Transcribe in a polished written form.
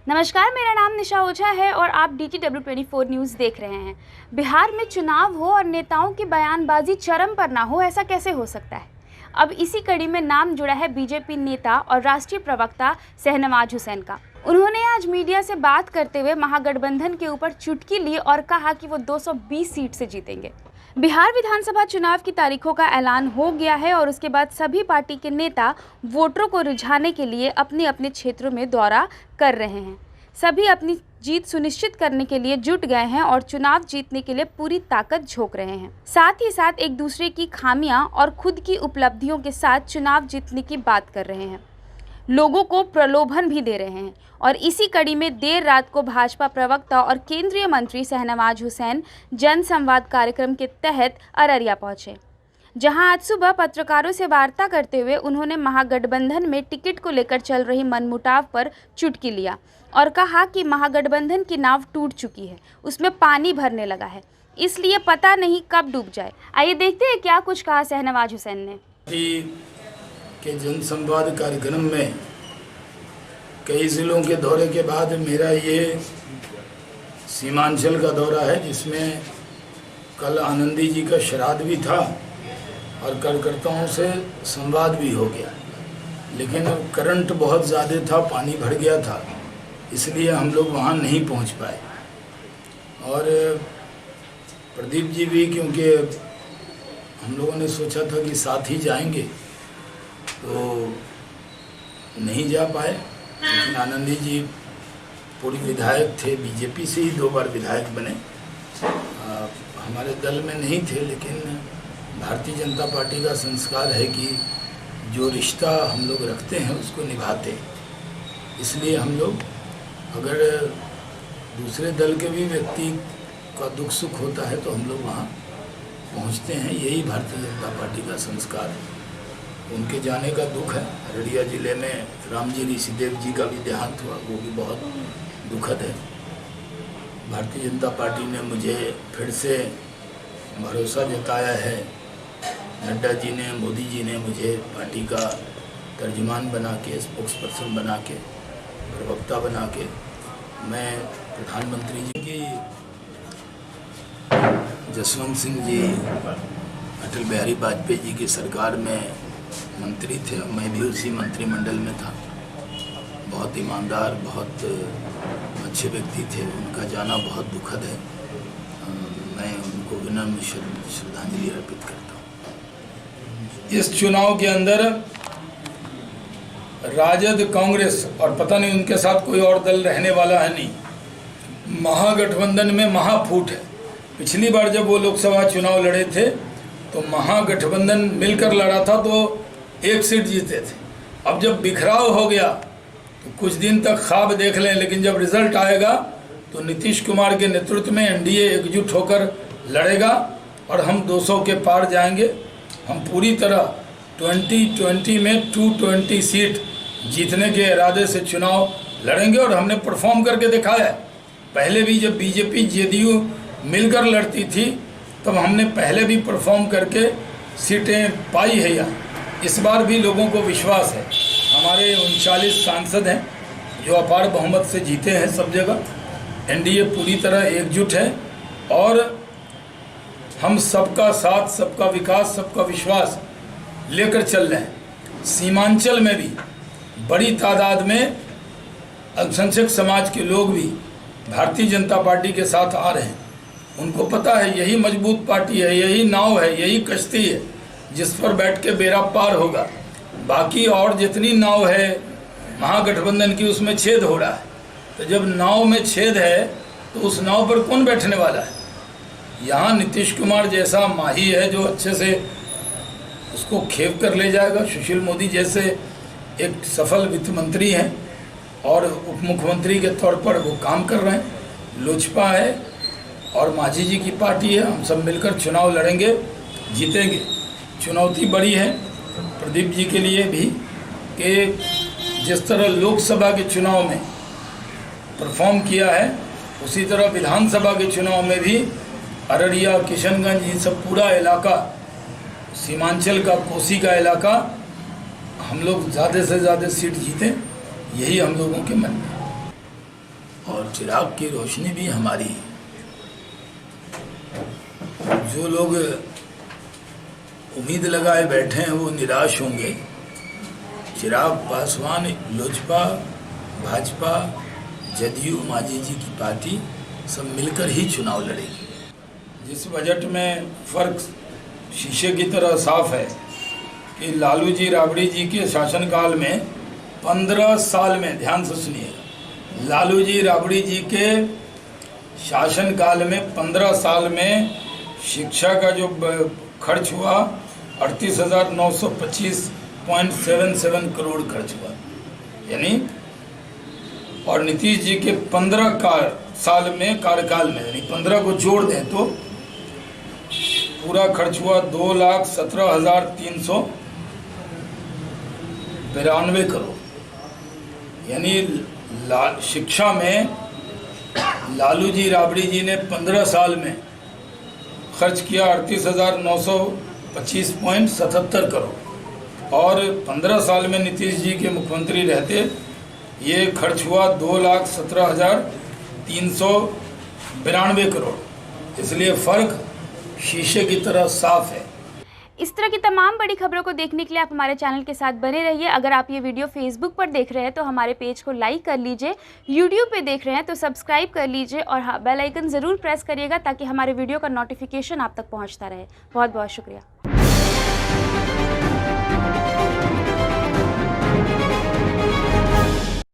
नमस्कार, मेरा नाम निशा ओझा है और आप DTW24 न्यूज़ देख रहे हैं। बिहार में चुनाव हो और नेताओं की बयानबाजी चरम पर ना हो, ऐसा कैसे हो सकता है? अब इसी कड़ी में नाम जुड़ा है बीजेपी नेता और राष्ट्रीय प्रवक्ता शहनवाज हुसैन का। उन्होंने आज मीडिया से बात करते हुए महागठबंधन के ऊपर चुटकी ली और कहा कि वो 220 सीट से जीतेंगे। बिहार विधानसभा चुनाव की तारीखों का ऐलान हो गया है और उसके बाद सभी पार्टी के नेता वोटरों को रिझाने के लिए अपने अपने क्षेत्रों में दौरा कर रहे हैं। सभी अपनी जीत सुनिश्चित करने के लिए जुट गए हैं और चुनाव जीतने के लिए पूरी ताकत झोंक रहे हैं। साथ ही साथ एक दूसरे की खामियां और खुद की उपलब्धियों के साथ चुनाव जीतने की बात कर रहे हैं, लोगों को प्रलोभन भी दे रहे हैं। और इसी कड़ी में देर रात को भाजपा प्रवक्ता और केंद्रीय मंत्री शहनवाज हुसैन जन संवाद कार्यक्रम के तहत अररिया पहुंचे, जहां आज सुबह पत्रकारों से वार्ता करते हुए उन्होंने महागठबंधन में टिकट को लेकर चल रही मनमुटाव पर चुटकी लिया और कहा कि महागठबंधन की नाव टूट चुकी है, उसमें पानी भरने लगा है, इसलिए पता नहीं कब डूब जाए। आइए देखते हैं क्या कुछ कहा शहनवाज हुसैन ने। के जनसंवाद कार्यक्रम में कई जिलों के दौरे के बाद मेरा ये सीमांचल का दौरा है, जिसमें कल आनंदी जी का श्राद्ध भी था और कार्यकर्ताओं से संवाद भी हो गया, लेकिन करंट बहुत ज़्यादा था, पानी भर गया था, इसलिए हम लोग वहाँ नहीं पहुँच पाए। और प्रदीप जी भी, क्योंकि हम लोगों ने सोचा था कि साथ ही जाएंगे, तो नहीं जा पाए। लेकिन आनंदी जी पूर्व विधायक थे, बीजेपी से ही 2 बार विधायक बने, हमारे दल में नहीं थे, लेकिन भारतीय जनता पार्टी का संस्कार है कि जो रिश्ता हम लोग रखते हैं उसको निभाते। इसलिए हम लोग, अगर दूसरे दल के भी व्यक्ति का दुख सुख होता है तो हम लोग वहाँ पहुँचते हैं। यही भारतीय जनता पार्टी का संस्कार है। उनके जाने का दुख है। अररिया जिले में रामजी ऋषिदेव जी का भी देहांत हुआ, वो भी बहुत दुखद है। भारतीय जनता पार्टी ने मुझे फिर से भरोसा जताया है। नड्डा जी ने, मोदी जी ने मुझे पार्टी का तर्जुमान बना के, स्पोक्स पर्सन बना के, प्रवक्ता बना के, मैं प्रधानमंत्री जी की, जसवंत सिंह जी, अटल बिहारी वाजपेयी जी की सरकार में मंत्री थे, मैं भी उसी मंत्रिमंडल में था। बहुत ईमानदार, बहुत अच्छे व्यक्ति थे, उनका जाना बहुत दुखद है। मैं उनको विनम्र श्रद्धांजलि अर्पित करता हूँ। इस चुनाव के अंदर राजद, कांग्रेस और पता नहीं उनके साथ कोई और दल रहने वाला है नहीं। महागठबंधन में महाफूट है। पिछली बार जब वो लोकसभा चुनाव लड़े थे तो महागठबंधन मिलकर लड़ा था तो 1 सीट जीते थे। अब जब बिखराव हो गया तो कुछ दिन तक ख्वाब देख लें, लेकिन जब रिजल्ट आएगा तो नीतीश कुमार के नेतृत्व में एनडीए एकजुट होकर लड़ेगा और हम 200 के पार जाएंगे। हम पूरी तरह 2020 में 220 सीट जीतने के इरादे से चुनाव लड़ेंगे और हमने परफॉर्म करके दिखाया है। पहले भी जब बीजेपी जेडीयू मिलकर लड़ती थी तब हमने पहले भी परफॉर्म करके सीटें पाई है। यहाँ इस बार भी लोगों को विश्वास है। हमारे 39 सांसद हैं जो अपार बहुमत से जीते हैं सब जगह। एनडीए पूरी तरह एकजुट है और हम सबका साथ, सबका विकास, सबका विश्वास लेकर चल रहे हैं। सीमांचल में भी बड़ी तादाद में अल्पसंख्यक समाज के लोग भी भारतीय जनता पार्टी के साथ आ रहे हैं। उनको पता है यही मजबूत पार्टी है, यही नाव है, यही कश्ती है जिस पर बैठ के बेड़ा पार होगा। बाकी और जितनी नाव है महागठबंधन की, उसमें छेद हो रहा है। तो जब नाव में छेद है तो उस नाव पर कौन बैठने वाला है? यहाँ नीतीश कुमार जैसा माही है जो अच्छे से उसको खेप कर ले जाएगा। सुशील मोदी जैसे एक सफल वित्त मंत्री हैं और उप मुख्यमंत्री के तौर पर वो काम कर रहे हैं। लोजपा है और मांझी जी की पार्टी है। हम सब मिलकर चुनाव लड़ेंगे, जीतेंगे। चुनौती बड़ी है प्रदीप जी के लिए भी कि जिस तरह लोकसभा के चुनाव में परफॉर्म किया है, उसी तरह विधानसभा के चुनाव में भी अररिया, किशनगंज, ये सब पूरा इलाका, सीमांचल का, कोसी का इलाका, हम लोग ज़्यादा से ज़्यादा सीट जीतें, यही हम लोगों के मन में। और चिराग की रोशनी भी हमारी है। जो लोग उम्मीद लगाए बैठे हैं वो निराश होंगे। चिराग पासवान लोजपा, भाजपा, जदयू, मांझी जी की पार्टी सब मिलकर ही चुनाव लड़ेगी। जिस बजट में फर्क शीशे की तरह साफ है कि लालू जी राबड़ी जी के शासनकाल में 15 साल में, ध्यान से सुनिएगा, लालू जी राबड़ी जी के शासनकाल में 15 साल में शिक्षा का जो खर्च हुआ 38,925.77 करोड़ खर्च हुआ, यानी, और नीतीश जी के 15 साल में कार्यकाल में, यानी 15 को जोड़ दें तो पूरा खर्च हुआ 2,17,392 करोड़। यानी शिक्षा में लालू जी राबड़ी जी ने 15 साल में खर्च किया 38,925.77 करोड़, और 15 साल में नीतीश जी के मुख्यमंत्री रहते ये खर्च हुआ 2,17,392 करोड़। इसलिए फ़र्क शीशे की तरह साफ है। इस तरह की तमाम बड़ी खबरों को देखने के लिए आप हमारे चैनल के साथ बने रहिए। अगर आप ये वीडियो फेसबुक पर देख रहे हैं तो हमारे पेज को लाइक कर लीजिए, यूट्यूब पे देख रहे हैं तो सब्सक्राइब कर लीजिए, और हाँ, बेल आइकन ज़रूर प्रेस करिएगा ताकि हमारे वीडियो का नोटिफिकेशन आप तक पहुंचता रहे। बहुत बहुत शुक्रिया।